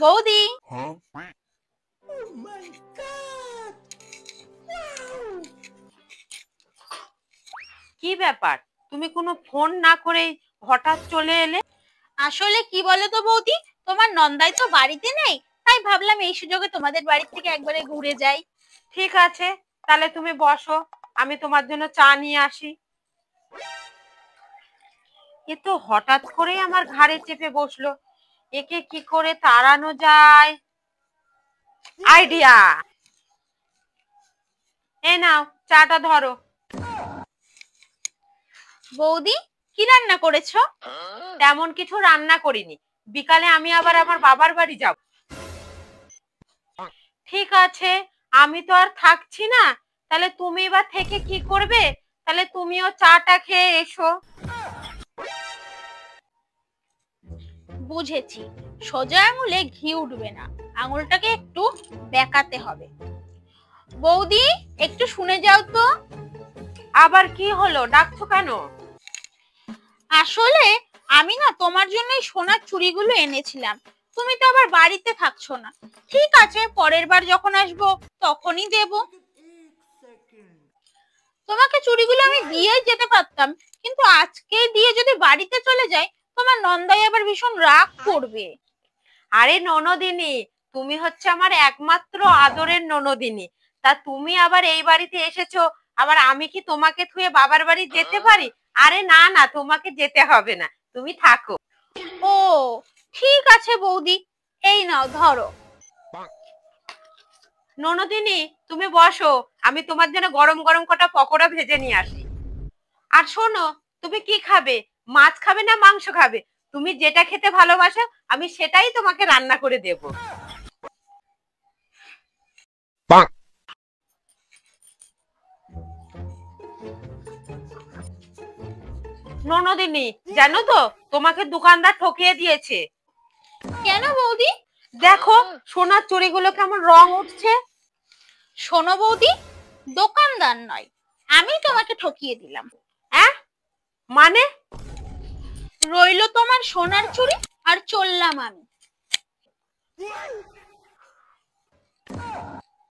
বৌদি, কি ব্যাপার, তুমি কোনো ফোন না করেই হঠাৎ চলে এলে? আসলে কি বলো তো বৌদি, তোমার নন্দাই তো বাড়িতে নেই, তাই ভাবলাম এই সুযোগে তোমাদের বাড়ি থেকে একবারে ঘুরে যাই। ঠিক আছে, তাহলে তুমি বসো, আমি তোমার জন্য চা নিয়ে আসি। এ তো হঠাৎ করেই আমার ঘাড়ে চেপে বসলো, একে কি করে তাড়ানো যায়? আইডিয়া! এই নাও, চাটা ধরো। বৌদি, কি রান্না করেছো? তেমন কিছু রান্না করিনি, বিকালে আমি আবার আমার বাবার বাড়ি যাব। ঠিক আছে, আমি তো আর থাকছি না, তাহলে তুমি এবার থেকে কি করবে? তাহলে তুমিও চাটা খেয়ে এসো। বুঝেছি, সোজা আঙুলে ঘি উঠবে না, আঙুলটাকে একটু বেঁকাতে হবে। বৌদি, একটু শুনে যাও তো। আবার কি হলো, ডাকছো কেন? আসলে আমি না তোমার জন্য এই সোনার চুড়িগুলো এনেছিলাম, তুমি তো আবার বাড়িতে থাকছো না। ঠিক আছে, পরের বার যখন আসবো তখনই দেব। তোমাকে চুড়িগুলো আমি দিয়েই যেতে পারতাম, কিন্তু আজকে দিয়ে যদি বাড়িতে চলে যাই, তোমার নন্দাই আবার ভীষণ রাগ করবে। আরে ননদিনী, তুমি হচ্ছে আমার একমাত্র আদরের ননদিনী, তা তুমি আবার এই বাড়িতে এসেছো, আবার আমি কি তোমাকে থুয়ে বাবার বাড়ি যেতে পারি? আরে না না, তোমাকে যেতে হবে না, তুমি থাকো। ও ঠিক আছে বৌদি, এই নাও ধরো। ননদিনী, তুমি বসো, আমি তোমার জন্য গরম গরম কটা পকোড়া ভেজে নিয়ে আসি। আর শোনো, তুমি কি খাবে? মাছ খাবে না মাংস খাবে? তুমি যেটা খেতে ভালোবাসো আমি সেটাই তোমাকে রান্না করে দেব। ননদিনী, জানো তো তোমাকে দোকানদার ঠকিয়ে দিয়েছে। কেন বৌদি? দেখো, সোনার চুড়িগুলো কেমন রং উঠছে। শোনো বৌদি, দোকানদার নয়, আমি তোমাকে ঠকিয়ে দিলাম। হ্যাঁ মানে? রইলো তোমার সোনার চুড়ি, আর চললাম আমি।